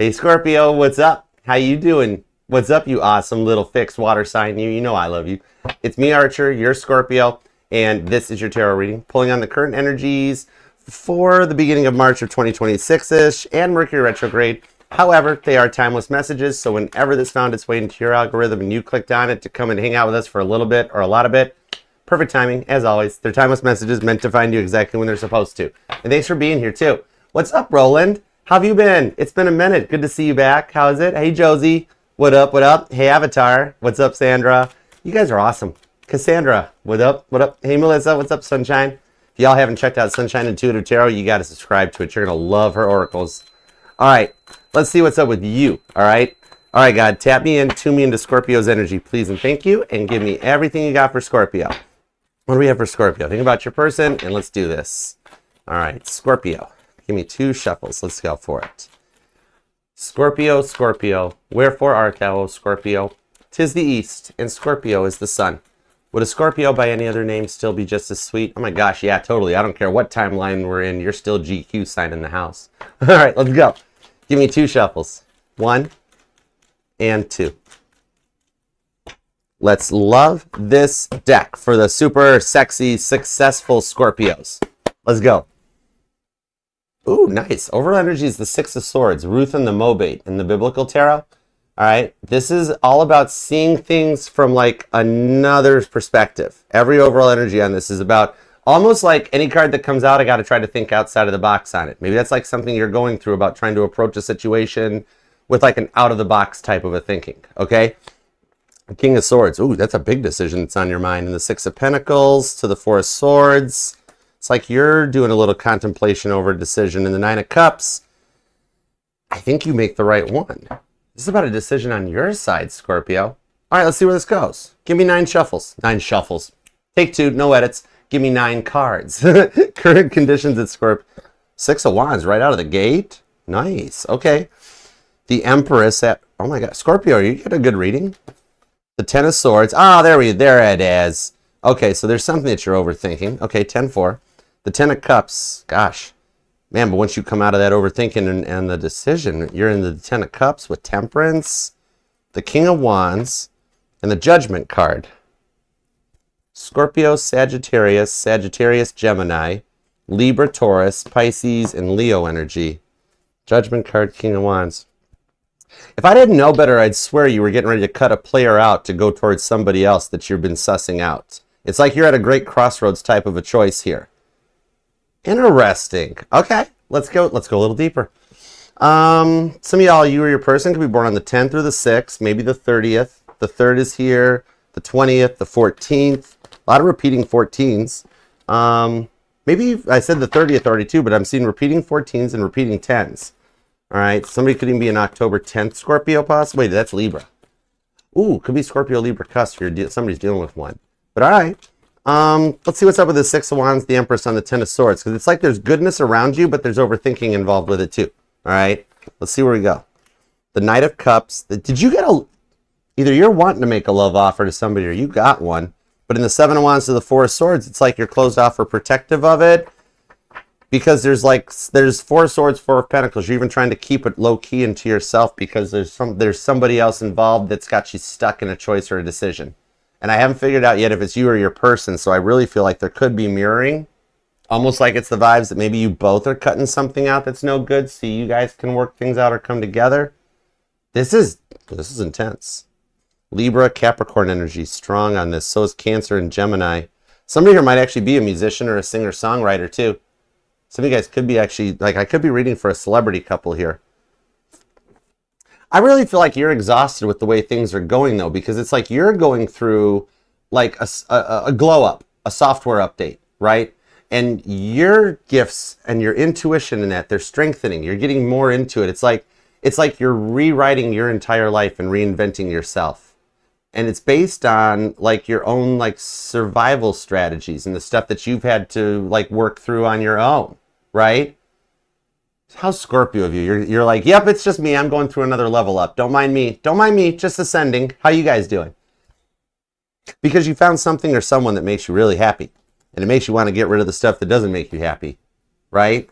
Hey Scorpio, what's up? How you doing? What's up, you awesome little fixed water sign? You know I love you. It's me, Archer, your Scorpio, and this is your tarot reading, pulling on the current energies for the beginning of March of 2026-ish and Mercury retrograde. However, they are timeless messages, so whenever this found its way into your algorithm and you clicked on it to come and hang out with us for a little bit or a lot of it, perfect timing, as always. They're timeless messages meant to find you exactly when they're supposed to. And thanks for being here, too. What's up, Roland? How have you been? It's been a minute. Good to see you back. How's it? Hey, Josie. What up? What up? Hey, Avatar. What's up, Sandra? You guys are awesome. Cassandra. What up? What up? Hey, Melissa. What's up, Sunshine? If y'all haven't checked out Sunshine Intuitive Tarot, you got to subscribe to it. You're going to love her oracles. All right. Let's see what's up with you. All right. All right, God. Tap me in, tune me into Scorpio's energy, please, and thank you. And give me everything you got for Scorpio. What do we have for Scorpio? Think about your person, and let's do this. All right. Scorpio. Give me 2 shuffles. Let's go for it. Scorpio, Scorpio. Wherefore art thou, O Scorpio? 'Tis the east, and Scorpio is the sun. Would a Scorpio by any other name still be just as sweet? Oh my gosh, yeah, totally. I don't care what timeline we're in. You're still GQ sign in the house. All right, let's go. Give me 2 shuffles. 1 and 2. Let's love this deck for the super sexy, successful Scorpios. Let's go. Ooh, nice. Overall energy is the 6 of Swords, Ruth and the Mobate in the Biblical Tarot. All right. This is all about seeing things from like another perspective. Every overall energy on this is about almost like any card that comes out, I got to try to think outside of the box on it. Maybe that's like something you're going through about trying to approach a situation with like an out of the box type of a thinking. Okay. King of Swords. Ooh, that's a big decision that's on your mind. And the 6 of Pentacles to the 4 of Swords. It's like you're doing a little contemplation over a decision. In the 9 of Cups, I think you make the right one. This is about a decision on your side, Scorpio. All right, let's see where this goes. Give me 9 shuffles. 9 shuffles. Take 2, no edits. Give me 9 cards. Current conditions at Scorpio. 6 of Wands right out of the gate. Nice. Okay. The Empress at, oh my God. Scorpio, you get a good reading? The 10 of Swords. Ah, there it is. Okay, so there's something that you're overthinking. Okay, 10-4. The 10 of Cups, gosh, man, but once you come out of that overthinking and the decision, you're in the 10 of Cups with Temperance, the King of Wands, and the Judgment card. Scorpio, Sagittarius, Sagittarius, Gemini, Libra, Taurus, Pisces, and Leo energy. Judgment card, King of Wands. If I didn't know better, I'd swear you were getting ready to cut a player out to go towards somebody else that you've been sussing out. It's like you're at a great crossroads type of a choice here. Interesting. Okay, let's go a little deeper. Some of y'all, you or your person could be born on the 10th or the 6th, maybe the 30th. The 3rd is here, the 20th, the 14th. A lot of repeating 14s. Maybe I said the 30th already too, but I'm seeing repeating 14s and repeating 10s. All right, somebody could even be an October 10th Scorpio possibly. Wait, that's Libra. Ooh, could be Scorpio Libra cusp here. Somebody's dealing with one. But all right. Let's see what's up with the 6 of Wands, the Empress on the 10 of Swords. Because it's like there's goodness around you, but there's overthinking involved with it too. All right. Let's see where we go. The Knight of Cups. Did you get either you're wanting to make a love offer to somebody or you got one. But in the 7 of Wands to the 4 of Swords, it's like you're closed off or protective of it. Because there's 4 of Swords, 4 of Pentacles. You're even trying to keep it low key into yourself because there's somebody else involved that's got you stuck in a choice or a decision. And I haven't figured out yet if it's you or your person, so I really feel like there could be mirroring. Almost like it's the vibes that maybe you both are cutting something out that's no good so you guys can work things out or come together. This is intense. Libra, Capricorn energy, strong on this. So is Cancer and Gemini. Somebody here might actually be a musician or a singer-songwriter too. Some of you guys could be actually, like I could be reading for a celebrity couple here. I really feel like you're exhausted with the way things are going, though, because it's like you're going through like a glow up, a software update, right? And your gifts and your intuition in that, they're strengthening. You're getting more into it. It's like you're rewriting your entire life and reinventing yourself. And it's based on like your own like survival strategies and the stuff that you've had to like work through on your own, right? How Scorpio of you? You're like, yep, it's just me. I'm going through another level up. Don't mind me. Don't mind me. Just ascending. How you guys doing? Because you found something or someone that makes you really happy. And it makes you want to get rid of the stuff that doesn't make you happy. Right?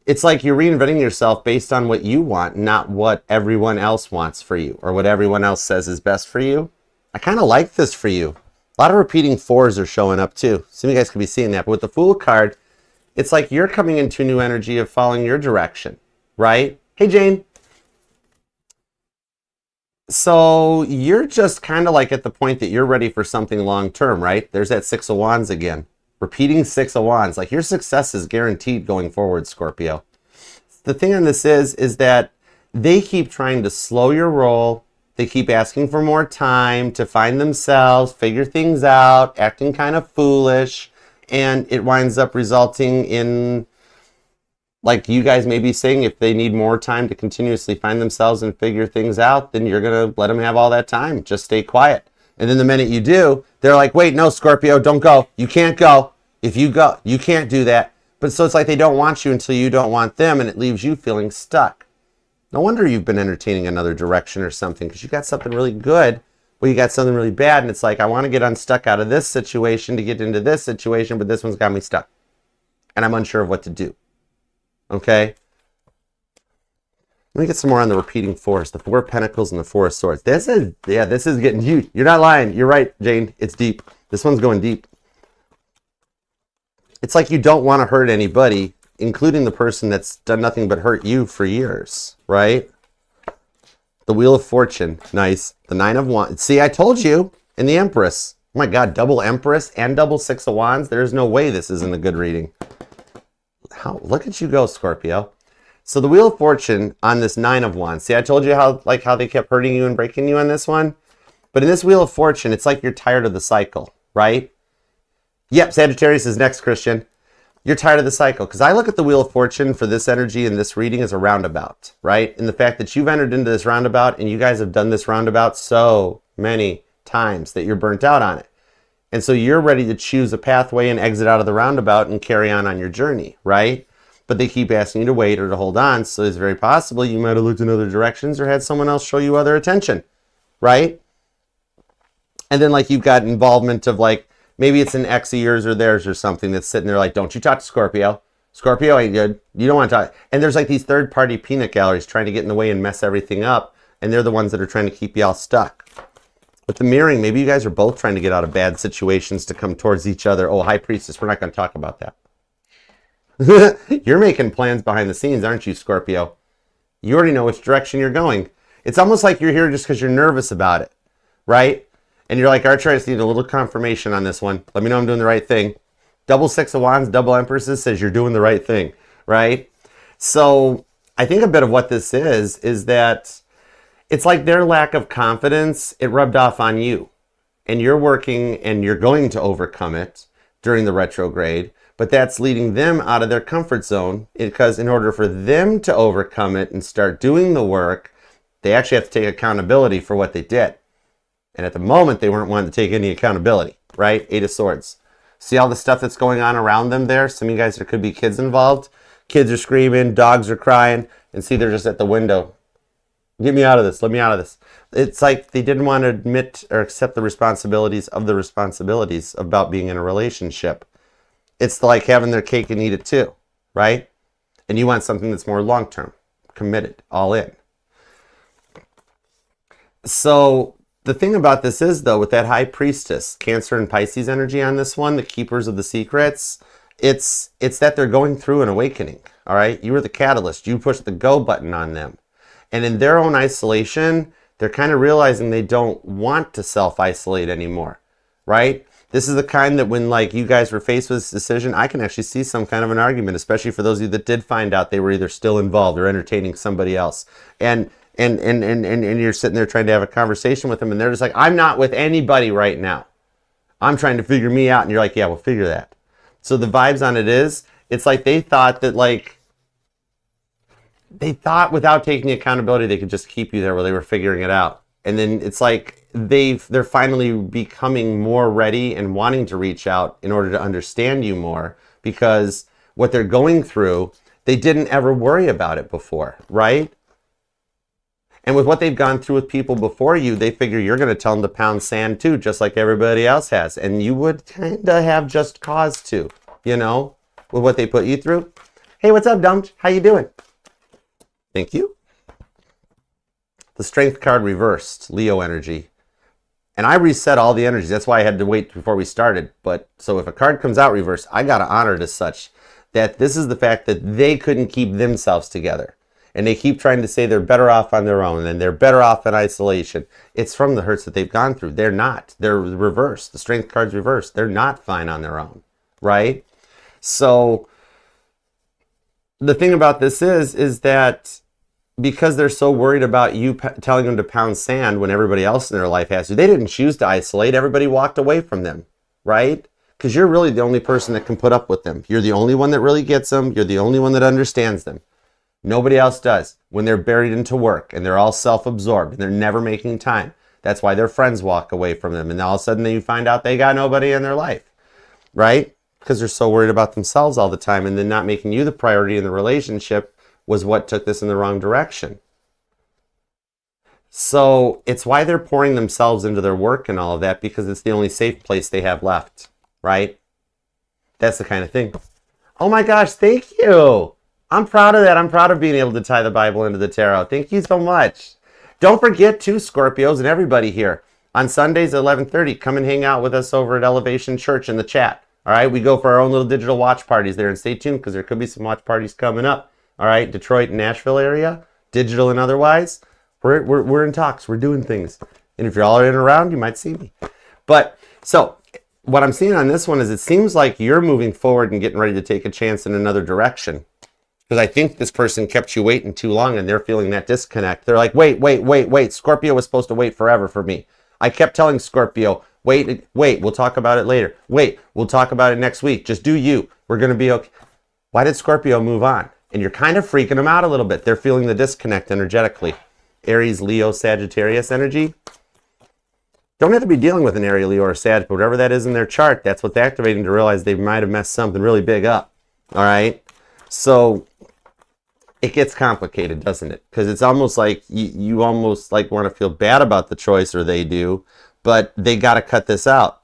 it's like you're reinventing yourself based on what you want, not what everyone else wants for you or what everyone else says is best for you. I kind of like this for you. A lot of repeating 4s are showing up too. Some of you guys could be seeing that. But with the Fool card, it's like you're coming into a new energy of following your direction, right? Hey, Jane. So you're just kind of like at the point that you're ready for something long term, right? There's that 6 of Wands again. Repeating 6 of Wands. Like your success is guaranteed going forward, Scorpio. The thing on this is that they keep trying to slow your roll. They keep asking for more time to find themselves, figure things out, acting kind of foolish. And it winds up resulting in, like you guys may be saying, if they need more time to continuously find themselves and figure things out, then you're going to let them have all that time. Just stay quiet. And then the minute you do, they're like, wait, no, Scorpio, don't go. You can't go. If you go, you can't do that. But so it's like they don't want you until you don't want them, and it leaves you feeling stuck. No wonder you've been entertaining another direction or something, because you got something really good, but you got something really bad, and it's like, I want to get unstuck out of this situation to get into this situation, but this one's got me stuck. And I'm unsure of what to do. Okay? Let me get some more on the repeating 4s. The 4 of Pentacles and the 4 of Swords. This is getting huge. You're not lying. You're right, Jane. It's deep. This one's going deep. It's like you don't want to hurt anybody, including the person that's done nothing but hurt you for years, right? The Wheel of Fortune. Nice. The 9 of Wands. See, I told you. And the Empress. Oh my God, double Empress and double 6 of Wands. There's no way this isn't a good reading. Look at you go, Scorpio. So the Wheel of Fortune on this 9 of Wands. See, I told you how they kept hurting you and breaking you on this one. But in this Wheel of Fortune, it's like you're tired of the cycle, right? Yep, Sagittarius is next, Christian. You're tired of the cycle. Because I look at the Wheel of Fortune for this energy and this reading as a roundabout, right? And the fact that you've entered into this roundabout and you guys have done this roundabout so many times that you're burnt out on it. And so you're ready to choose a pathway and exit out of the roundabout and carry on your journey, right? But they keep asking you to wait or to hold on. So it's very possible you might have looked in other directions or had someone else show you other attention, right? And then like you've got involvement of like, maybe it's an ex of yours or theirs or something that's sitting there like, don't you talk to Scorpio. Scorpio ain't good. You don't want to talk. And there's like these third-party peanut galleries trying to get in the way and mess everything up. And they're the ones that are trying to keep you all stuck. With the mirroring, maybe you guys are both trying to get out of bad situations to come towards each other. Oh, High Priestess, we're not going to talk about that. You're making plans behind the scenes, aren't you, Scorpio? You already know which direction you're going. It's almost like you're here just because you're nervous about it, right? And you're like, Archer, I just need a little confirmation on this one. Let me know I'm doing the right thing. Double 6 of Wands, double Empresses says you're doing the right thing, right? So I think a bit of what this is that it's like their lack of confidence, it rubbed off on you. And you're working and you're going to overcome it during the retrograde, but that's leading them out of their comfort zone because in order for them to overcome it and start doing the work, they actually have to take accountability for what they did. And at the moment, they weren't wanting to take any accountability, right? 8 of Swords. See all the stuff that's going on around them there? Some of you guys, there could be kids involved. Kids are screaming, dogs are crying, and see, they're just at the window. Get me out of this. Let me out of this. It's like they didn't want to admit or accept the responsibilities about being in a relationship. It's like having their cake and eat it too, right? And you want something that's more long-term, committed, all in. So the thing about this is, though, with that High Priestess, Cancer and Pisces energy on this one, the keepers of the secrets, it's that they're going through an awakening, all right? You were the catalyst. You pushed the go button on them. And in their own isolation, they're kind of realizing they don't want to self-isolate anymore, right? This is the kind that when like you guys were faced with this decision, I can actually see some kind of an argument, especially for those of you that did find out they were either still involved or entertaining somebody else. And you're sitting there trying to have a conversation with them, and they're just like, I'm not with anybody right now. I'm trying to figure me out. And you're like, yeah, we'll figure that. So the vibes on it is, it's like they thought that without taking accountability, they could just keep you there while they were figuring it out. And then it's like they're finally becoming more ready and wanting to reach out in order to understand you more, because what they're going through, they didn't ever worry about it before, right? And with what they've gone through with people before you, they figure you're going to tell them to pound sand too, just like everybody else has. And you would kind of have just cause to, you know, with what they put you through. Hey, what's up, Dumch? How you doing? Thank you. The Strength card reversed, Leo energy. And I reset all the energies. That's why I had to wait before we started. But so if a card comes out reversed, I got to honor it as such that this is the fact that they couldn't keep themselves together. And they keep trying to say they're better off on their own and they're better off in isolation. It's from the hurts that they've gone through. They're not. They're reversed. The Strength card's reversed. They're not fine on their own, right? So the thing about this is that because they're so worried about you telling them to pound sand when everybody else in their life has to, they didn't choose to isolate. Everybody walked away from them, right? Because you're really the only person that can put up with them. You're the only one that really gets them. You're the only one that understands them. Nobody else does. When they're buried into work and they're all self-absorbed and they're never making time. That's why their friends walk away from them. And all of a sudden you find out they got nobody in their life, right? Because they're so worried about themselves all the time, and then not making you the priority in the relationship was what took this in the wrong direction. So it's why they're pouring themselves into their work and all of that, because it's the only safe place they have left, right? That's the kind of thing. Oh my gosh, thank you. I'm proud of that. I'm proud of being able to tie the Bible into the tarot. Thank you so much. Don't forget too, Scorpios and everybody here, on Sundays at 11:30, come and hang out with us over at Elevation Church in the chat. All right, we go for our own little digital watch parties there, and stay tuned because there could be some watch parties coming up. All right, Detroit and Nashville area, digital and otherwise, we're in talks. We're doing things. And if you're all in and around, you might see me. But so what I'm seeing on this one is it seems like you're moving forward and getting ready to take a chance in another direction. Because I think this person kept you waiting too long and they're feeling that disconnect. They're like, wait. Scorpio was supposed to wait forever for me. I kept telling Scorpio, wait, we'll talk about it later. Wait, we'll talk about it next week. Just do you. We're going to be okay. Why did Scorpio move on? And you're kind of freaking them out a little bit. They're feeling the disconnect energetically. Aries, Leo, Sagittarius energy. Don't have to be dealing with an Aries, Leo, or Sag, but whatever that is in their chart, that's what's activating to realize they might have messed something really big up. All right? So it gets complicated, doesn't it? Because it's almost like you almost like want to feel bad about the choice, or they do, but they got to cut this out.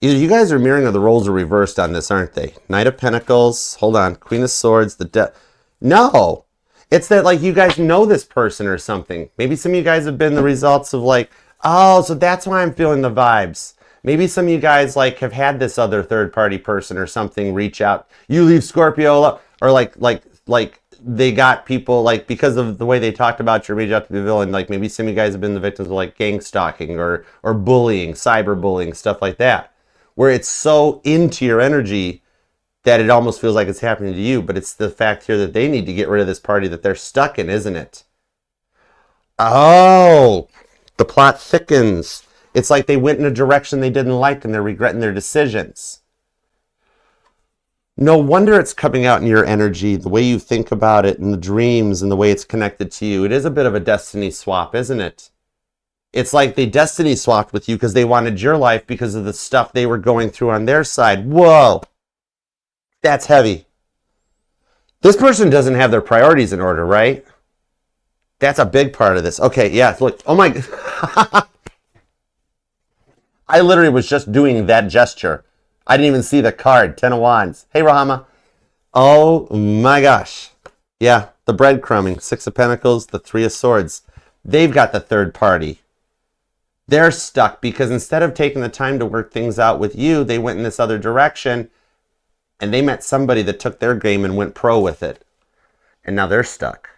Either you guys are mirroring or the roles are reversed on this, aren't they? Knight of Pentacles, hold on, Queen of Swords, No, it's that like you guys know this person or something. Maybe some of you guys have been the results of like, oh, so that's why I'm feeling the vibes. Maybe some of you guys like have had this other third party person or something reach out. You leave Scorpio alone, or like they got people like because of the way they talked about you reach out to the villain. Like maybe some of you guys have been the victims of like gang stalking or bullying, cyberbullying, stuff like that, where it's so into your energy that it almost feels like it's happening to you. But it's the fact here that they need to get rid of this party that they're stuck in, isn't it? Oh, the plot thickens. It's like they went in a direction they didn't like and they're regretting their decisions. No wonder it's coming out in your energy, the way you think about it and the dreams and the way it's connected to you. It is a bit of a destiny swap, isn't it? It's like they destiny swapped with you because they wanted your life because of the stuff they were going through on their side. Whoa, that's heavy. This person doesn't have their priorities in order, right? That's a big part of this. Okay, yeah, look, oh my, I literally was just doing that gesture. I didn't even see the card, 10 of Wands. Hey, Rahama. Oh my gosh. Yeah, the breadcrumbing, 6 of Pentacles, the 3 of Swords. They've got the third party. They're stuck because instead of taking the time to work things out with you, they went in this other direction and they met somebody that took their game and went pro with it. And now they're stuck.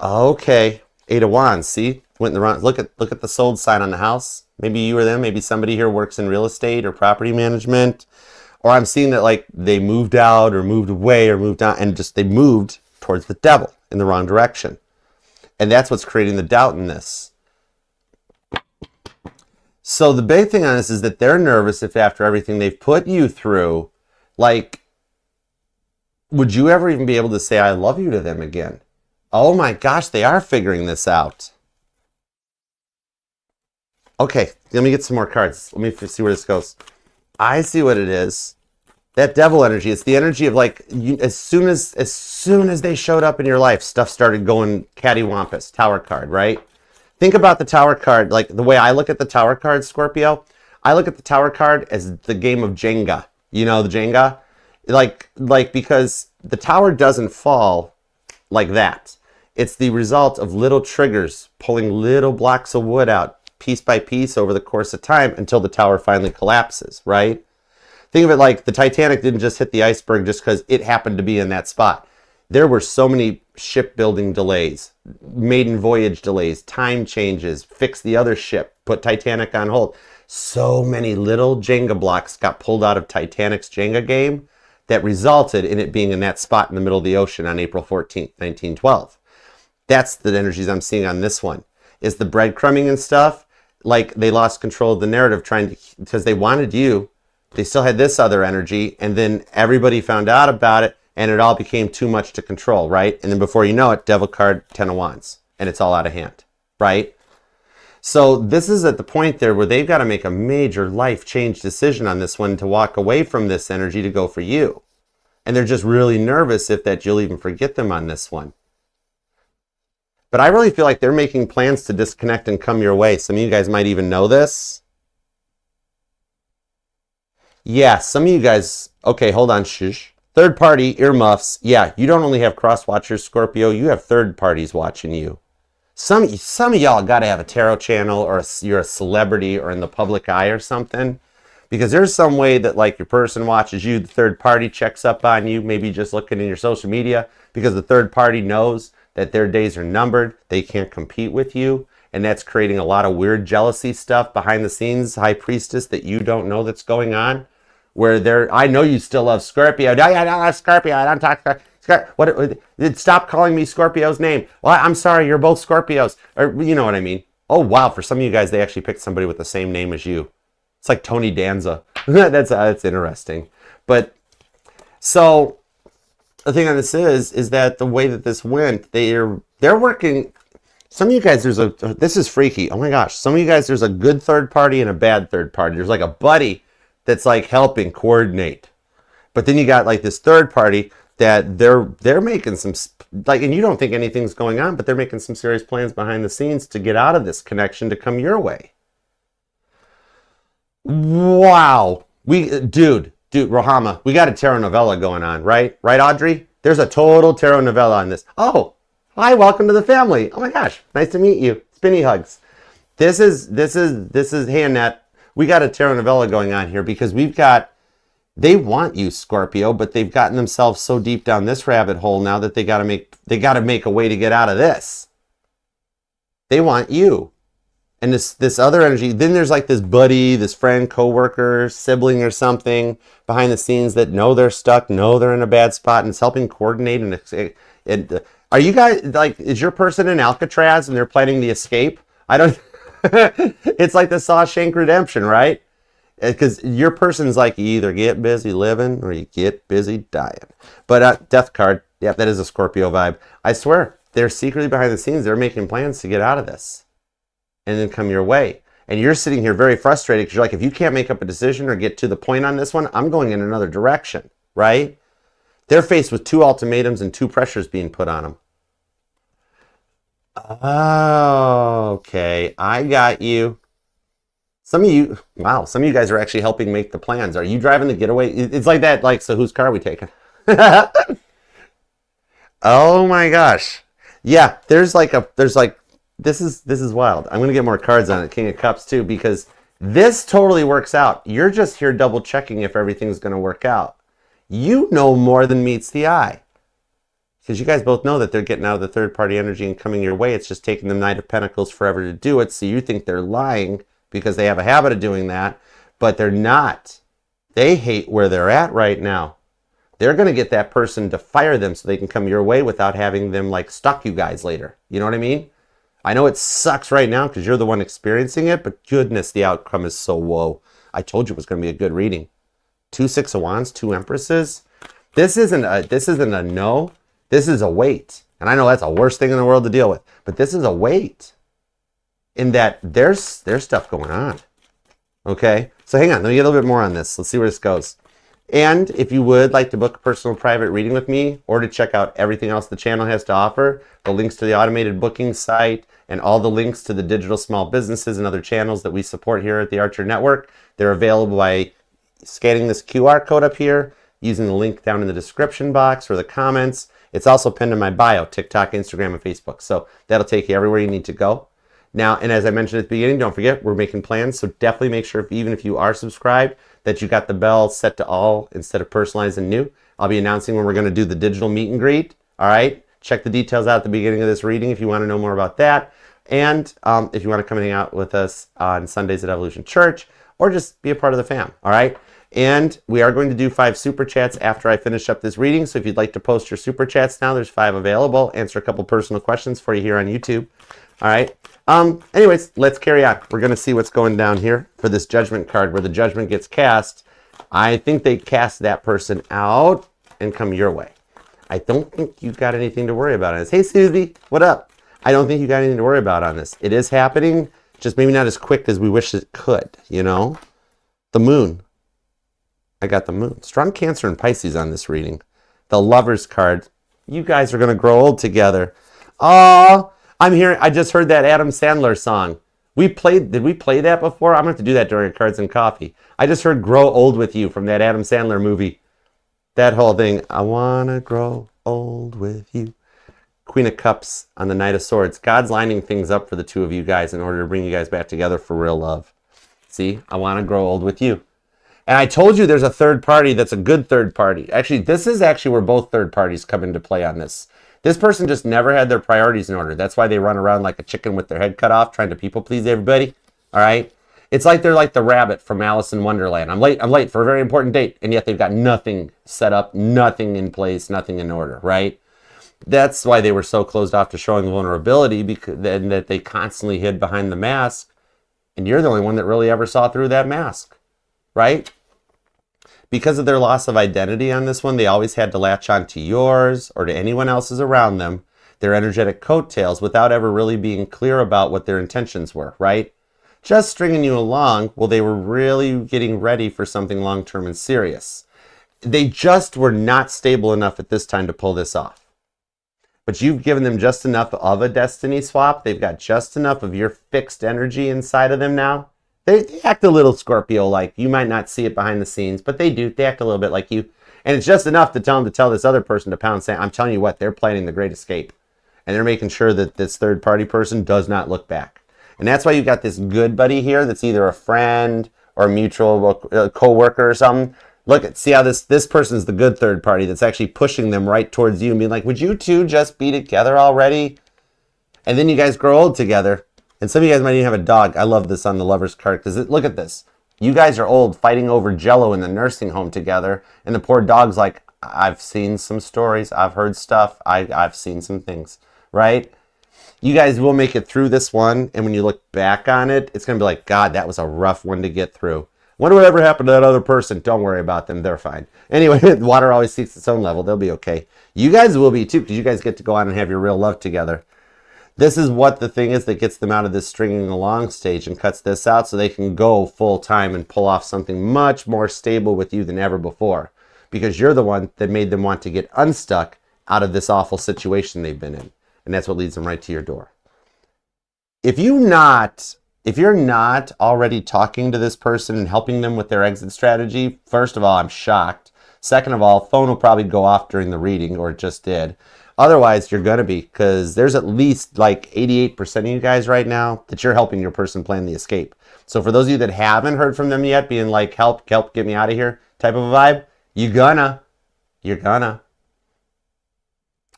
Okay, 8 of Wands, see? Went in the wrong, look at the sold sign on the house. Maybe you or them, maybe somebody here works in real estate or property management. Or I'm seeing that like they moved out or moved away or moved on and just they moved towards the devil in the wrong direction. And that's what's creating the doubt in this. So the big thing on this is that they're nervous if after everything they've put you through, like, would you ever even be able to say I love you to them again? Oh my gosh, they are figuring this out. Okay, let me get some more cards. Let me see where this goes. I see what it is. That devil energy, it's the energy of like, as soon as they showed up in your life, stuff started going cattywampus. Tower card, right? Think about the Tower card, like the way I look at the Tower card, Scorpio. I look at the Tower card as the game of Jenga. You know the Jenga? because the tower doesn't fall like that. It's the result of little triggers pulling little blocks of wood out piece by piece over the course of time until the tower finally collapses, right? Think of it like the Titanic didn't just hit the iceberg just because it happened to be in that spot. There were so many shipbuilding delays, maiden voyage delays, time changes, fix the other ship, put Titanic on hold. So many little Jenga blocks got pulled out of Titanic's Jenga game that resulted in it being in that spot in the middle of the ocean on April 14th, 1912. That's the energies I'm seeing on this one. Is the breadcrumbing and stuff, like they lost control of the narrative because they wanted you. They still had this other energy, and then everybody found out about it, and it all became too much to control, right? And then before you know it, Devil card, Ten of Wands, and it's all out of hand, right? So this is at the point there where they've got to make a major life change decision on this one to walk away from this energy to go for you. And they're just really nervous if that you'll even forget them on this one. But I really feel like they're making plans to disconnect and come your way. Some of you guys might even know this. Yeah, some of you guys, okay, hold on, shush. Third party, earmuffs. Yeah, you don't only have cross watchers, Scorpio, you have third parties watching you. Some of y'all got to have a tarot channel, or you're a celebrity or in the public eye or something. Because there's some way that like your person watches you, the third party checks up on you, maybe just looking in your social media, because the third party knows that their days are numbered, they can't compete with you, and that's creating a lot of weird jealousy stuff behind the scenes, High Priestess, that you don't know that's going on. Where I know you still love Scorpio. No, I don't love Scorpio. I don't talk stop calling me Scorpio's name. Well, I'm sorry, you're both Scorpios. Or you know what I mean. Oh wow, for some of you guys, they actually picked somebody with the same name as you. It's like Tony Danza. That's interesting. But so the thing on this is that the way that this went, they're working. Some of you guys, this is freaky. Oh my gosh, some of you guys, there's a good third party and a bad third party. There's like a buddy that's like helping coordinate, but then you got like this third party that they're making some like, and you don't think anything's going on, but they're making some serious plans behind the scenes to get out of this connection to come your way. Wow. Dude, Rohama, we got a tarot novella going on, right? Right, Audrey? There's a total tarot novella on this. Oh, hi, welcome to the family. Oh my gosh, nice to meet you. Spinny hugs. This is, hey Annette, we got a tarot novella going on here because they want you, Scorpio, but they've gotten themselves so deep down this rabbit hole now that they got to make a way to get out of this. They want you. And this other energy, then there's like this buddy, this friend, coworker, sibling or something behind the scenes that know they're stuck, know they're in a bad spot, and it's helping coordinate. And are you guys, like, is your person in Alcatraz and they're planning the escape? I don't, it's like the Shawshank Redemption, right? Because your person's like, you either get busy living or you get busy dying. But death card, yeah, that is a Scorpio vibe. I swear, they're secretly behind the scenes. They're making plans to get out of this and then come your way. And you're sitting here very frustrated because you're like, if you can't make up a decision or get to the point on this one, I'm going in another direction, right? They're faced with 2 ultimatums and 2 pressures being put on them. Oh, okay, I got you. Some of you guys are actually helping make the plans. Are you driving the getaway? It's like that, like, so whose car are we taking? Oh my gosh. Yeah, this is wild. I'm gonna get more cards on it, King of Cups too, because this totally works out. You're just here double checking if everything's gonna work out. You know more than meets the eye. Because you guys both know that they're getting out of the third party energy and coming your way. It's just taking the Knight of Pentacles forever to do it. So you think they're lying because they have a habit of doing that, but they're not. They hate where they're at right now. They're going to get that person to fire them so they can come your way without having them like stalk you guys later. You know what I mean? I know it sucks right now because you're the one experiencing it, but goodness, the outcome is so whoa. I told you it was going to be a good reading. 2 Six of Wands, 2 Empresses. This isn't a no. This is a wait. And I know that's the worst thing in the world to deal with, but this is a wait in that there's stuff going on. Okay, so hang on, let me get a little bit more on this. Let's see where this goes. And if you would like to book a personal private reading with me or to check out everything else the channel has to offer, the links to the automated booking site and all the links to the digital small businesses and other channels that we support here at the Archer Network, they're available by scanning this QR code up here. using the link down in the description box or the comments. It's also pinned in my bio, TikTok, Instagram, and Facebook. So that'll take you everywhere you need to go. Now, and as I mentioned at the beginning, don't forget, we're making plans. So definitely make sure, even if you are subscribed, that you got the bell set to all instead of personalized and new. I'll be announcing when we're going to do the digital meet and greet. All right. Check the details out at the beginning of this reading if you want to know more about that. And if you want to come and hang out with us on Sundays at Evolution Church, or just be a part of the fam. All right. And we are going to do 5 super chats after I finish up this reading. So if you'd like to post your super chats now, there's 5 available. Answer a couple personal questions for you here on YouTube. All right. Anyways, let's carry on. We're going to see what's going down here for this judgment card where the judgment gets cast. I think they cast that person out and come your way. I don't think you got anything to worry about on this. Hey, Susie, what up? I don't think you got anything to worry about on this. It is happening, just maybe not as quick as we wish it could, you know? The moon. I got the moon. Strong Cancer and Pisces on this reading. The Lovers card. You guys are going to grow old together. Oh, I just heard that Adam Sandler song. Did we play that before? I'm going to have to do that during Cards and Coffee. I just heard Grow Old With You from that Adam Sandler movie. That whole thing. I want to grow old with you. Queen of Cups on the Knight of Swords. God's lining things up for the two of you guys in order to bring you guys back together for real love. See, I want to grow old with you. And I told you there's a third party that's a good third party. Actually, this is actually where both third parties come into play on this. This person just never had their priorities in order. That's why they run around like a chicken with their head cut off, trying to people please everybody. All right? It's like they're like the rabbit from Alice in Wonderland. I'm late for a very important date, and yet they've got nothing set up, nothing in place, nothing in order, right? That's why they were so closed off to showing vulnerability, because and that they constantly hid behind the mask, and you're the only one that really ever saw through that mask, right? Because of their loss of identity on this one, they always had to latch on to yours or to anyone else's around them, their energetic coattails, without ever really being clear about what their intentions were, right? Just stringing you along while they were really getting ready for something long-term and serious. They just were not stable enough at this time to pull this off. But you've given them just enough of a destiny swap. They've got just enough of your fixed energy inside of them now. They act a little Scorpio-like. You might not see it behind the scenes, but they do. They act a little bit like you. And it's just enough to tell them to tell this other person to pound sand. I'm telling you what, they're planning the great escape. And they're making sure that this third-party person does not look back. And that's why you got this good buddy here that's either a friend or a mutual co-worker or something. Look, see how this person's the good third party that's actually pushing them right towards you and being like, would you two just be together already? And then you guys grow old together. And some of you guys might even have a dog. I love this on the Lovers card because look at this. You guys are old fighting over Jell-O in the nursing home together. And the poor dog's like, I've seen some stories. I've heard stuff. I've seen some things, right? You guys will make it through this one. And when you look back on it, it's going to be like, God, that was a rough one to get through. Wonder what ever happened to that other person. Don't worry about them. They're fine. Anyway, water always seeks its own level. They'll be okay. You guys will be too because you guys get to go on and have your real love together. This is what the thing is that gets them out of this stringing along stage and cuts this out so they can go full time and pull off something much more stable with you than ever before. Because you're the one that made them want to get unstuck out of this awful situation they've been in. And that's what leads them right to your door. If you're not already talking to this person and helping them with their exit strategy, first of all, I'm shocked. Second of all, phone will probably go off during the reading, or it just did. Otherwise, you're going to be, because there's at least like 88% of you guys right now that you're helping your person plan the escape. So for those of you that haven't heard from them yet, being like, help, get me out of here type of a vibe, you're gonna.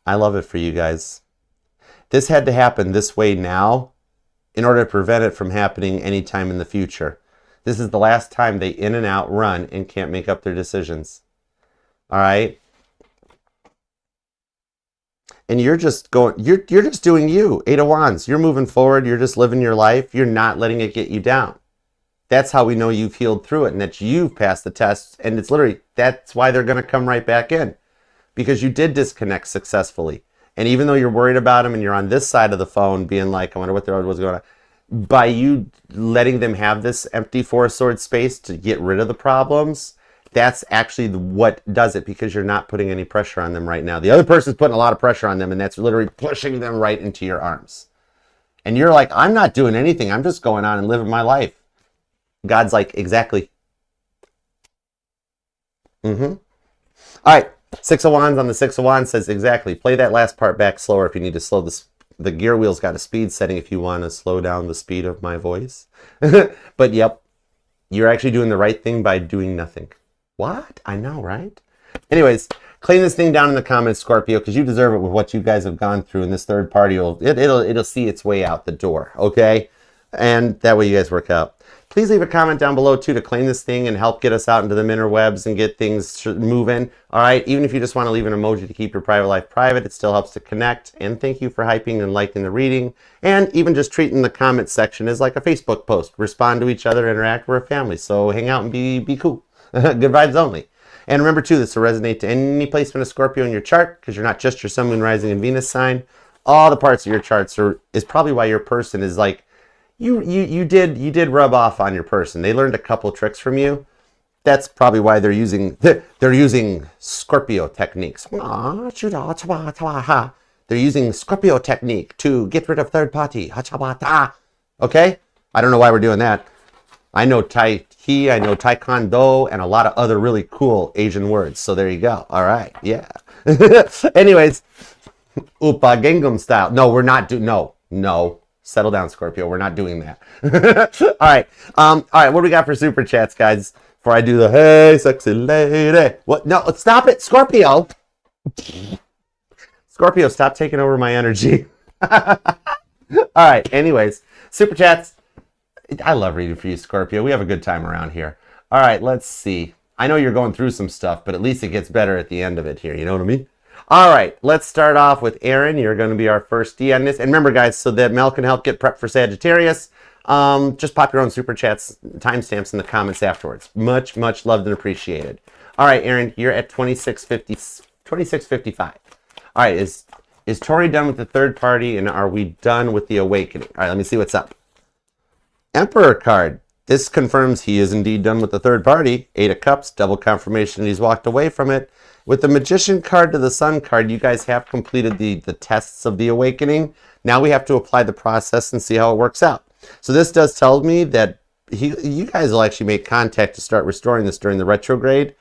I love it for you guys. This had to happen this way now in order to prevent it from happening anytime in the future. This is the last time they in and out run and can't make up their decisions. All right? And you're just going, you're just doing you. 8 of Wands. You're moving forward. You're just living your life. You're not letting it get you down. That's how we know you've healed through it and that you've passed the test. And it's literally, that's why they're going to come right back in. Because you did disconnect successfully. And even though you're worried about them and you're on this side of the phone being like, I wonder what was going on. By you letting them have this empty 4 of Swords space to get rid of the problems, that's actually what does it, because you're not putting any pressure on them right now. The other person's putting a lot of pressure on them, and that's literally pushing them right into your arms. And you're like, I'm not doing anything. I'm just going on and living my life. God's like, exactly. All right, Six of Wands on the Six of Wands says exactly. Play that last part back slower if you need to slow the gear wheel's got a speed setting if you want to slow down the speed of my voice. But yep, you're actually doing the right thing by doing nothing. What? I know, right? Anyways, claim this thing down in the comments, Scorpio, because you deserve it with what you guys have gone through, and this third party it'll see its way out the door, okay? And that way you guys work out. Please leave a comment down below too to claim this thing and help get us out into the interwebs and get things moving. All right, even if you just want to leave an emoji to keep your private life private, it still helps to connect. And thank you for hyping and liking the reading, and even just treating the comment section as like a Facebook post. Respond to each other, interact. We're a family, so hang out and be cool. Good vibes only. And remember too, this will resonate to any placement of Scorpio in your chart, because you're not just your Sun, Moon, Rising, and Venus sign. All the parts of your charts is probably why your person is like, you did rub off on your person. They learned a couple tricks from you. That's probably why they're using Scorpio techniques. They're using Scorpio technique to get rid of third party. Okay? I don't know why we're doing that. I know Tai Chi, I know Taekwondo, and a lot of other really cool Asian words. So there you go. All right. Yeah. Anyways, Upa Gangnam style. No, we're not doing. No. Settle down, Scorpio. We're not doing that. All right. All right. What do we got for super chats, guys? Before I do the hey, sexy lady. What? No, stop it, Scorpio. Scorpio, stop taking over my energy. All right. Anyways, super chats. I love reading for you, Scorpio. We have a good time around here. All right. Let's see. I know you're going through some stuff, but at least it gets better at the end of it here. You know what I mean? All right, let's start off with Aaron. You're going to be our first D on this. And remember, guys, so that Mel can help get prepped for Sagittarius, just pop your own super chats, timestamps in the comments afterwards. Much, much loved and appreciated. All right, Aaron, you're at 2655. All right, is Tori done with the third party, and are we done with the awakening? All right, let me see what's up. Emperor card. This confirms he is indeed done with the third party. 8 of Cups, double confirmation he's walked away from it. With the Magician card to the Sun card, you guys have completed the tests of the awakening. Now we have to apply the process and see how it works out. So this does tell me that you guys will actually make contact to start restoring this during the retrograde.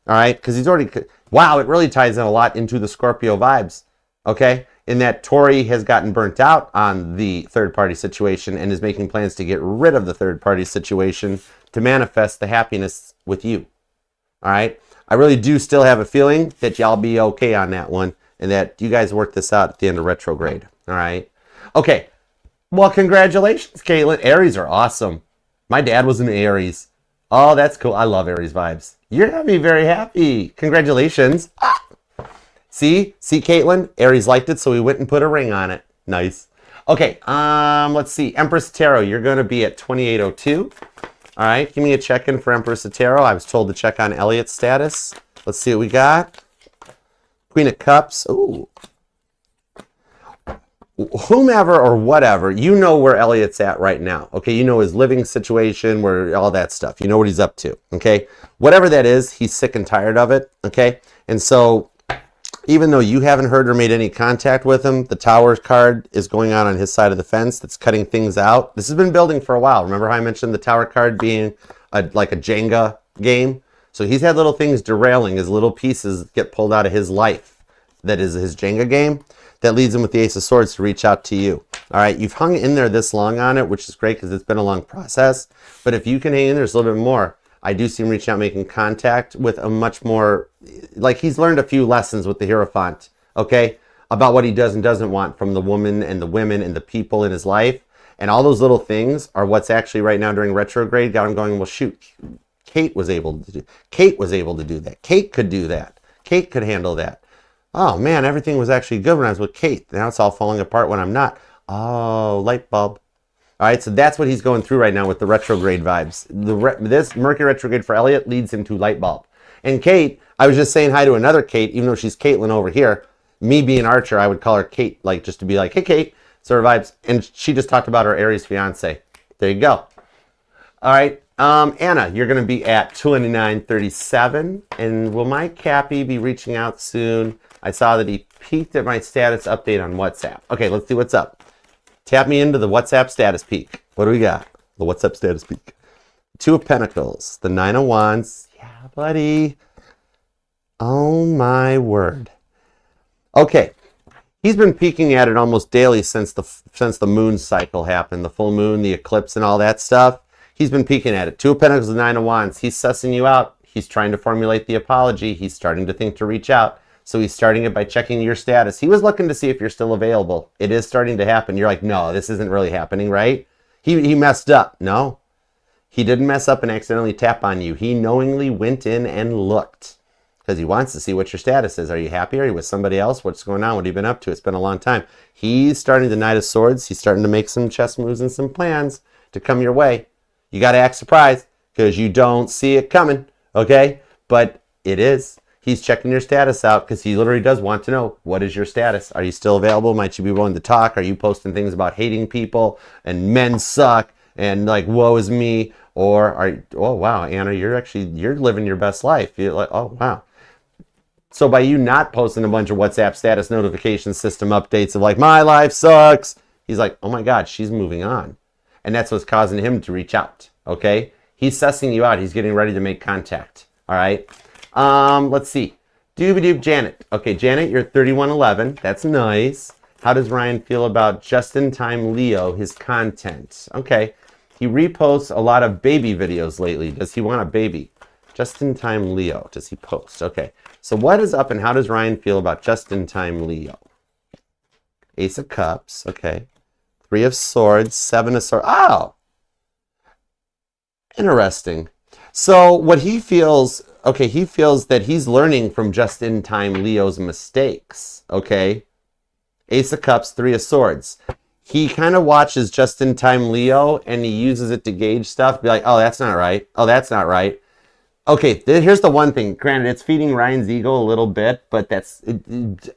All right, because he's already... Wow, it really ties in a lot into the Scorpio vibes. Okay, in that Tori has gotten burnt out on the third-party situation and is making plans to get rid of the third-party situation to manifest the happiness with you. All right? I really do still have a feeling that y'all be okay on that one and that you guys work this out at the end of retrograde. All right? Okay. Well, congratulations, Caitlin. Aries are awesome. My dad was an Aries. Oh, that's cool. I love Aries vibes. You're going to be very happy. Congratulations. Ah! See, Caitlin? Aries liked it, so we went and put a ring on it. Nice. Okay, let's see. Empress Tarot, you're going to be at 2802. All right, give me a check-in for Empress Tarot. I was told to check on Elliot's status. Let's see what we got. Queen of Cups. Ooh. Whomever or whatever, you know where Elliot's at right now. Okay, you know his living situation, where all that stuff. You know what he's up to. Okay, whatever that is, he's sick and tired of it. Okay, and so even though you haven't heard or made any contact with him, the Tower card is going on his side of the fence. That's cutting things out. This has been building for a while. Remember how I mentioned the Tower card being like a Jenga game? So he's had little things derailing as little pieces get pulled out of his life. That is his Jenga game. That leads him with the Ace of Swords to reach out to you. All right, you've hung in there this long on it, which is great because it's been a long process. But if you can hang in there just a little bit more, I do see him reaching out, making contact with a much more, like he's learned a few lessons with the Hierophant, okay, about what he does and doesn't want from the woman and the women and the people in his life. And all those little things are what's actually right now during retrograde got him going, well, shoot, Kate was able to do that. Kate could do that. Kate could handle that. Oh, man, everything was actually good when I was with Kate. Now it's all falling apart when I'm not. Oh, light bulb. All right, so that's what he's going through right now with the retrograde vibes. This Mercury retrograde for Elliot leads him to light bulb. And Kate, I was just saying hi to another Kate, even though she's Caitlin over here. Me being Archer, I would call her Kate, like just to be like, hey, Kate, sort of vibes. And she just talked about her Aries fiance. There you go. All right, Anna, you're going to be at 2937. And will my Cappy be reaching out soon? I saw that he peeked at my status update on WhatsApp. Okay, let's see what's up. Tap me into the WhatsApp status peek. What do we got? The WhatsApp status peek. 2 of Pentacles. The 9 of Wands. Yeah, buddy. Oh my word. Okay. He's been peeking at it almost daily since the moon cycle happened, the full moon, the eclipse, and all that stuff. He's been peeking at it. Two of Pentacles, the Nine of Wands. He's sussing you out. He's trying to formulate the apology. He's starting to think to reach out. So he's starting it by checking your status. He was looking to see if you're still available. It is starting to happen. You're like, no, this isn't really happening, right? He messed up. No, he didn't mess up and accidentally tap on you. He knowingly went in and looked. Because he wants to see what your status is. Are you happy? Are you with somebody else? What's going on? What have you been up to? It's been a long time. He's starting the Knight of Swords. He's starting to make some chess moves and some plans to come your way. You got to act surprised because you don't see it coming, okay? But it is. He's checking your status out because he literally does want to know, what is your status? Are you still available? Might you be willing to talk? Are you posting things about hating people and men suck and like, woe is me? Or are you, oh, wow, Anna, you're living your best life. You're like, oh, wow. So by you not posting a bunch of WhatsApp status notification system updates of like, my life sucks, he's like, oh my God, she's moving on. And that's what's causing him to reach out, okay? He's sussing you out. He's getting ready to make contact, all right? Let's see. Doobie-doob Janet. Okay, Janet, you're 3111. That's nice. How does Ryan feel about just-in-time Leo, his content? Okay, he reposts a lot of baby videos lately. Does he want a baby? Just-in-time Leo, does he post? Okay. So what is up and how does Ryan feel about just-in-time Leo? Ace of Cups, okay. Three of Swords, Seven of Swords. Oh! Interesting. So what he feels, okay, he feels that he's learning from just-in-time Leo's mistakes, okay? Ace of Cups, Three of Swords. He kind of watches just-in-time Leo and he uses it to gauge stuff. Be like, oh, that's not right. Oh, that's not right. Okay, here's the one thing. Granted, it's feeding Ryan's ego a little bit, but that's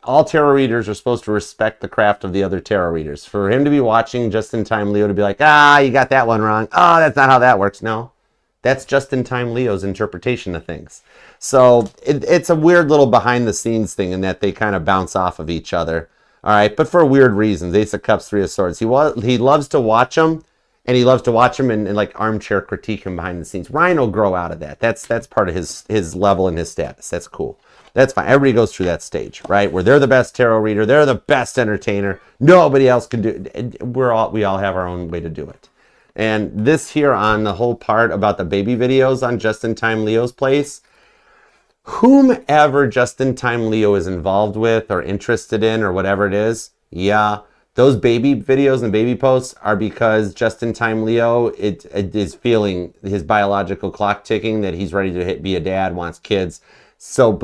all tarot readers are supposed to respect the craft of the other tarot readers. For him to be watching just-in-time Leo to be like, ah, you got that one wrong. Oh, that's not how that works. No, that's just-in-time Leo's interpretation of things. So it's a weird little behind-the-scenes thing in that they kind of bounce off of each other. All right, but for weird reasons. Ace of Cups, Three of Swords. He loves to watch them. And he loves to watch him and like armchair critique him behind the scenes. Ryan will grow out of that. That's part of his level and his status. That's cool. That's fine. Everybody goes through that stage, right? Where they're the best tarot reader, they're the best entertainer. Nobody else can do it. We all have our own way to do it. And this here on the whole part about the baby videos on Just-in-Time Leo's place, whomever Just-in-Time Leo is involved with or interested in or whatever it is, yeah. Those baby videos and baby posts are because Just-in-Time Leo it is feeling his biological clock ticking that he's ready to be a dad, wants kids. So,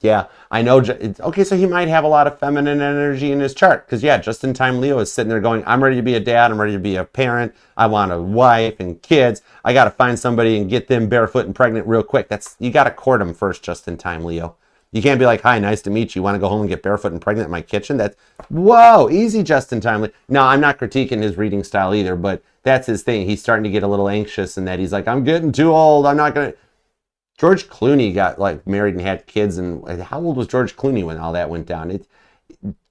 yeah, I know. Okay, so he might have a lot of feminine energy in his chart. Because, yeah, Just-in-Time Leo is sitting there going, I'm ready to be a dad. I'm ready to be a parent. I want a wife and kids. I got to find somebody and get them barefoot and pregnant real quick. You got to court them first, Just-in-Time Leo. You can't be like, hi, nice to meet you. Want to go home and get barefoot and pregnant in my kitchen? That's, whoa, easy Just-in-Time. No, I'm not critiquing his reading style either, but that's his thing. He's starting to get a little anxious in that he's like, I'm getting too old. I'm not going to. George Clooney got like married and had kids. And how old was George Clooney when all that went down?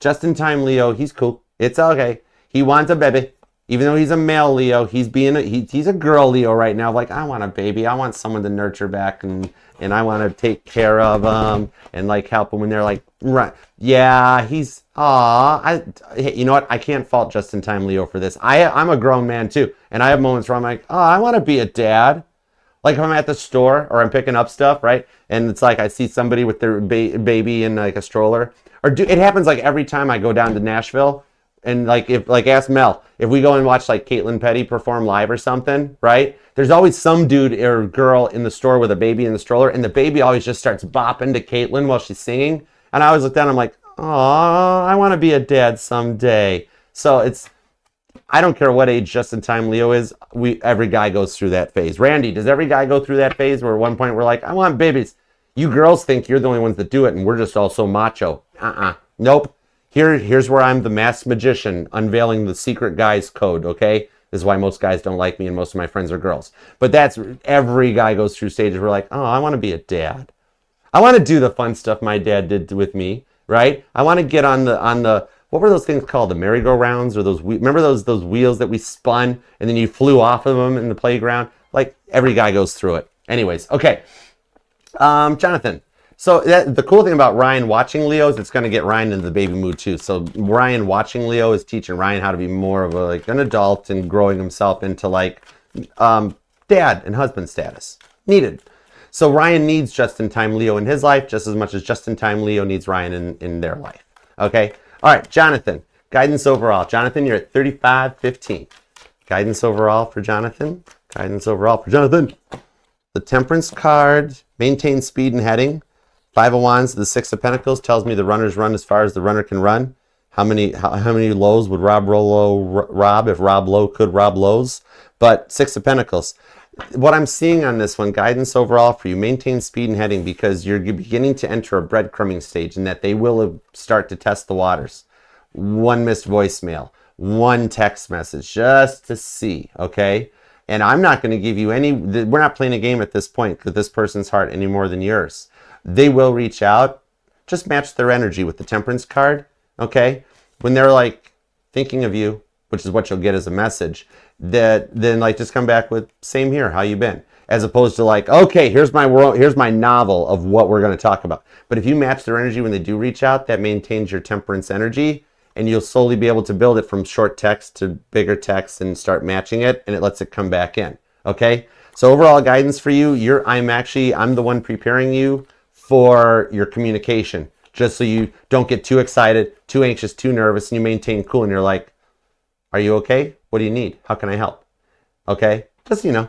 Just-in-Time Leo, he's cool. It's okay. He wants a baby. Even though he's a male Leo, he's a girl Leo right now. Like, I want a baby. I want someone to nurture back and I want to take care of them and like help them when they're like, right. Yeah, he's, hey, you know what? I can't fault Just-in-Time Leo for this. I'm a grown man too. And I have moments where I'm like, oh, I want to be a dad. Like if I'm at the store or I'm picking up stuff, right? And it's like I see somebody with their baby in like a stroller. It happens like every time I go down to Nashville. And ask Mel, if we go and watch like Caitlin Petty perform live or something, right? There's always some dude or girl in the store with a baby in the stroller, and the baby always just starts bopping to Caitlin while she's singing. And I always look down, I'm like, oh, I want to be a dad someday. So I don't care what age Just-in-Time Leo is. Every guy goes through that phase. Randy, does every guy go through that phase where at one point we're like, I want babies? You girls think you're the only ones that do it, and we're just all so macho. Nope. Here's where I'm the masked magician unveiling the secret guys code, okay? This is why most guys don't like me and most of my friends are girls. But every guy goes through stages where like, oh, I want to be a dad. I want to do the fun stuff my dad did with me, right? I want to get on the what were those things called? The merry-go-rounds or remember those wheels that we spun and then you flew off of them in the playground? Like every guy goes through it. Anyways, okay. Jonathan. So the cool thing about Ryan watching Leo is it's going to get Ryan into the baby mood too. So Ryan watching Leo is teaching Ryan how to be more of an adult and growing himself into like dad and husband status. Needed. So Ryan needs just-in-time Leo in his life just as much as just-in-time Leo needs Ryan in their life. Okay? All right, Jonathan. Guidance overall. Jonathan, you're at 3515. Guidance overall for Jonathan. Guidance overall for Jonathan. The Temperance card, maintain speed and heading. Five of Wands, the Six of Pentacles tells me the runners run as far as the runner can run. How many lows would Rob Lowe rob if Rob Lowe could rob lows? But Six of Pentacles. What I'm seeing on this one, guidance overall for you, maintain speed and heading because you're beginning to enter a breadcrumbing stage and that they will start to test the waters. One missed voicemail, one text message just to see, okay? And I'm not going to give you any, we're not playing a game at this point with this person's heart any more than yours. They will reach out. Just match their energy with the Temperance card, okay? When they're like thinking of you, which is what you'll get as a message, that then like just come back with same here, how you been? As opposed to like, okay, here's my world, here's my novel of what we're going to talk about. But if you match their energy when they do reach out, that maintains your Temperance energy, and you'll slowly be able to build it from short text to bigger text and start matching it, and it lets it come back in. Okay? So overall guidance for you, I'm the one preparing you for your communication, just so you don't get too excited, too anxious, too nervous, and you maintain cool, and you're like, are you okay? What do you need? How can I help? Okay? Just, All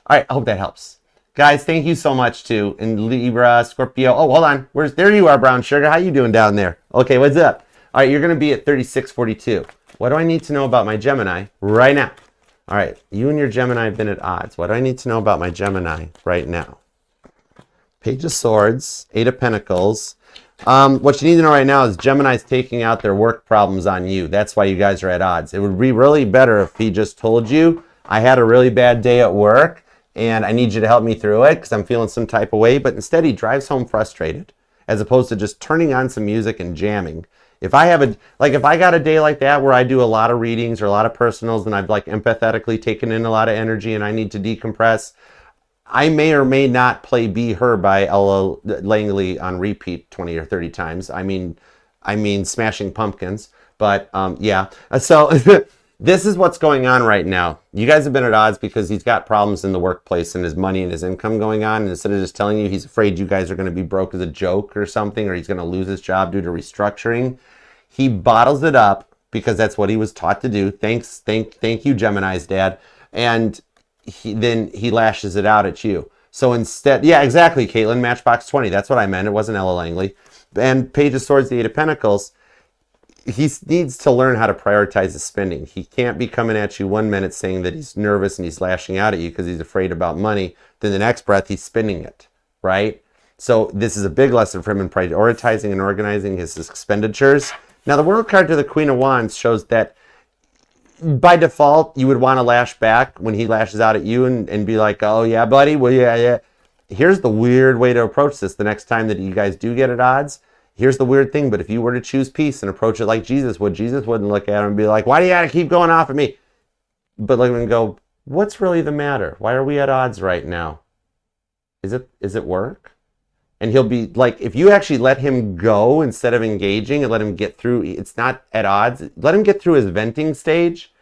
right, I hope that helps. Guys, thank you so much too. And Libra, Scorpio. Oh, hold on. There you are, Brown Sugar. How you doing down there? Okay, what's up? All right, you're going to be at 3642. What do I need to know about my Gemini right now? All right, you and your Gemini have been at odds. What do I need to know about my Gemini right now? Page of Swords, Eight of Pentacles. What you need to know right now is Gemini's taking out their work problems on you. That's why you guys are at odds. It would be really better if he just told you, I had a really bad day at work and I need you to help me through it because I'm feeling some type of way. But instead he drives home frustrated as opposed to just turning on some music and jamming. If I got a day like that where I do a lot of readings or a lot of personals and I've like empathetically taken in a lot of energy and I need to decompress, I may or may not play Be Her by Ella Langley on repeat 20 or 30 times. I mean Smashing Pumpkins, but yeah. So this is what's going on right now. You guys have been at odds because he's got problems in the workplace and his money and his income going on. And instead of just telling you he's afraid you guys are going to be broke as a joke or something, or he's going to lose his job due to restructuring, he bottles it up because that's what he was taught to do. Thank you, Gemini's dad. And then he lashes it out at you. So instead, yeah, exactly, Caitlin, Matchbox 20. That's what I meant. It wasn't Ella Langley. And Page of Swords, the Eight of Pentacles. He needs to learn how to prioritize his spending. He can't be coming at you one minute saying that he's nervous and he's lashing out at you because he's afraid about money. Then the next breath, he's spending it, right? So this is a big lesson for him in prioritizing and organizing his expenditures. Now, the World card to the Queen of Wands shows that by default, you would want to lash back when he lashes out at you and be like, oh, yeah, buddy, well, yeah. Here's the weird way to approach this the next time that you guys do get at odds. Here's the weird thing, but if you were to choose peace and approach it like Jesus would, Jesus wouldn't look at him and be like, why do you got to keep going off at me? But look and go, what's really the matter? Why are we at odds right now? Is it work? And he'll be like, if you actually let him go instead of engaging and let him get through, it's not at odds. Let him get through his venting stage.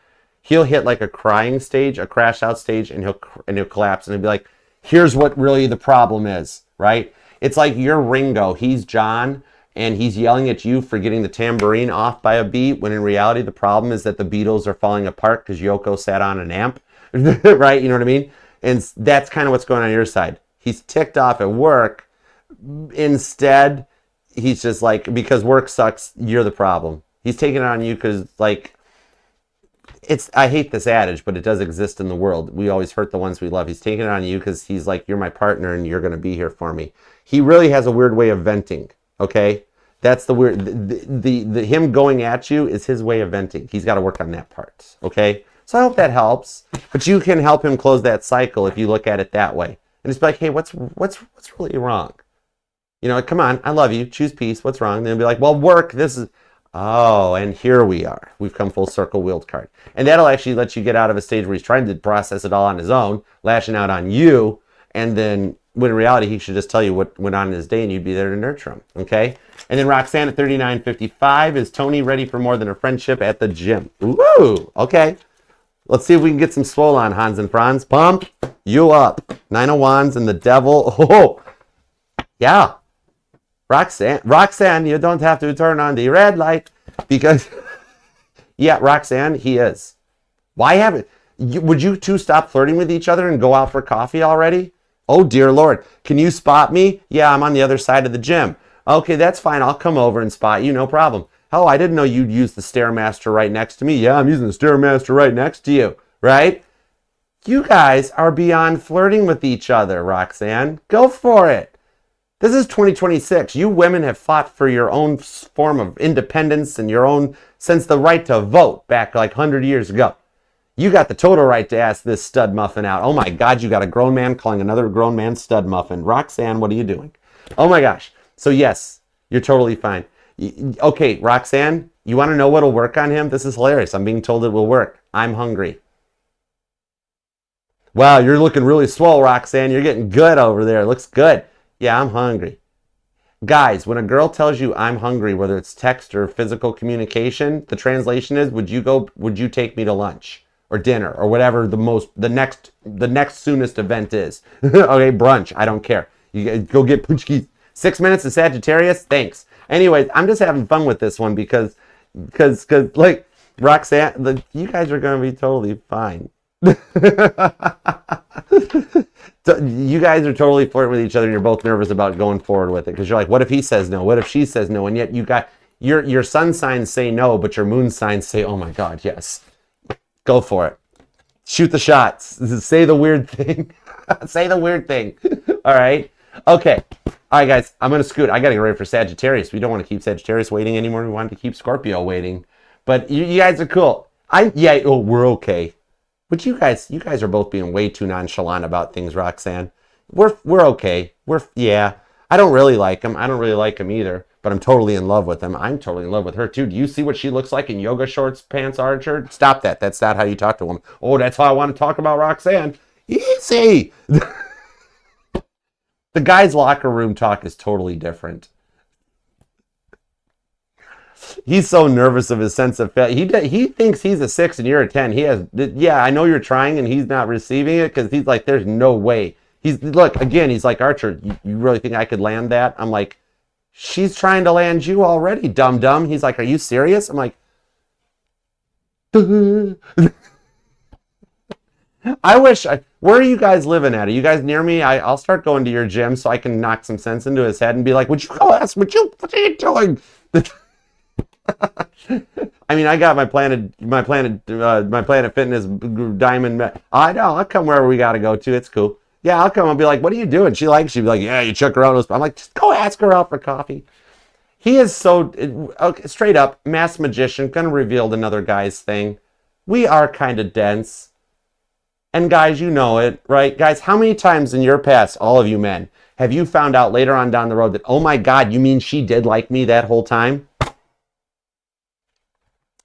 He'll hit like a crying stage, a crash out stage, and he'll collapse and he'll be like, here's what really the problem is, right? It's like you're Ringo, he's John, and he's yelling at you for getting the tambourine off by a beat, when in reality the problem is that the Beatles are falling apart because Yoko sat on an amp, right? You know what I mean? And that's kind of what's going on your side. He's ticked off at work. Instead, he's just like, because work sucks, you're the problem. He's taking it on you because, like, I hate this adage, but it does exist in the world. We always hurt the ones we love. He's taking it on you because he's like, you're my partner and you're going to be here for me. He really has a weird way of venting, okay? That's the weird, the him going at you is his way of venting. He's got to work on that part, okay? So I hope that helps. But you can help him close that cycle if you look at it that way. And it's like, hey, what's really wrong? You know, come on, I love you, choose peace, what's wrong? And they'll be like, well, work, this is, oh, and here we are. We've come full circle, Wheeled card. And that'll actually let you get out of a stage where he's trying to process it all on his own, lashing out on you, and then when in reality, he should just tell you what went on in his day and you'd be there to nurture him, okay? And then Roxanne at 39.55, is Tony ready for more than a friendship at the gym? Ooh, okay. Let's see if we can get some swole on, Hans and Franz. Pump you up. 9 of Wands and the Devil. Oh, yeah. Roxanne, you don't have to turn on the red light because, yeah, Roxanne, he is. Why haven't, would you two stop flirting with each other and go out for coffee already? Oh, dear Lord. Can you spot me? Yeah, I'm on the other side of the gym. Okay, that's fine. I'll come over and spot you. No problem. Oh, I didn't know you'd use the Stairmaster right next to me. Yeah, I'm using the Stairmaster right next to you, right? You guys are beyond flirting with each other, Roxanne. Go for it. This is 2026. You women have fought for your own form of independence and your own, since the right to vote back like 100 years ago. You got the total right to ask this stud muffin out. Oh my God, you got a grown man calling another grown man stud muffin. Roxanne, what are you doing? Oh my gosh. So yes, you're totally fine. Okay, Roxanne, you want to know what'll work on him? This is hilarious. I'm being told it will work. I'm hungry. Wow, you're looking really swole, Roxanne. You're getting good over there. It looks good. Yeah, I'm hungry. Guys, when a girl tells you I'm hungry, whether it's text or physical communication, the translation is, would you take me to lunch or dinner or whatever the next soonest event is. Okay, brunch, I don't care. You go get punchkis. 6 minutes of Sagittarius, thanks. Anyways, I'm just having fun with this one because like Roxanne, you guys are going to be totally fine. You guys are totally flirting with each other and you're both nervous about going forward with it because you're like, what if he says no? What if she says no? And yet you got your sun signs say no, but your moon signs say, oh my God, yes. Go for it. Shoot the shots. Say the weird thing. Say the weird thing. All right. Okay. All right, guys, I'm going to scoot. I got to get ready for Sagittarius. We don't want to keep Sagittarius waiting anymore. We want to keep Scorpio waiting. But you guys are cool. We're okay. But you guys are both being way too nonchalant about things, Roxanne. We're okay. Yeah. I don't really like him. I don't really like him either. But I'm totally in love with him. I'm totally in love with her too. Do you see what she looks like in yoga shorts, pants, archer? Stop that. That's not how you talk to a woman. Oh, that's how I want to talk about Roxanne. Easy. The guy's locker room talk is totally different. He's so nervous of his sense of failure. He thinks he's a 6 and you're a 10. Yeah, I know you're trying and he's not receiving it because he's like, there's no way. He's like, Archer, you really think I could land that? I'm like, she's trying to land you already, dum-dum. He's like, are you serious? I'm like, where are you guys living at? Are you guys near me? I'll start going to your gym so I can knock some sense into his head and be like, what are you doing? I mean, I got my Planet Fitness diamond. I know, I'll come wherever we got to go to. It's cool. Yeah, I'll come and be like, what are you doing? She'd be like, yeah, you check her out. I'm like, just go ask her out for coffee. He is so, okay, straight up, mass magician, gonna reveal another guy's thing. We are kind of dense. And guys, you know it, right? Guys, how many times in your past, all of you men, have you found out later on down the road that, oh my God, you mean she did like me that whole time?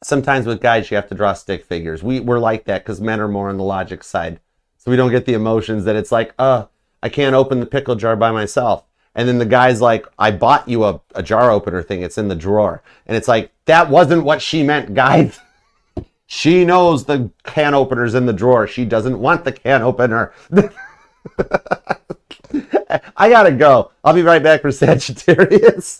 Sometimes with guys, you have to draw stick figures. We're like that because men are more on the logic side. So we don't get the emotions that it's like, I can't open the pickle jar by myself. And then the guy's like, I bought you a jar opener thing. It's in the drawer. And it's like, that wasn't what she meant, guys. She knows the can opener's in the drawer. She doesn't want the can opener. I gotta go. I'll be right back for Sagittarius.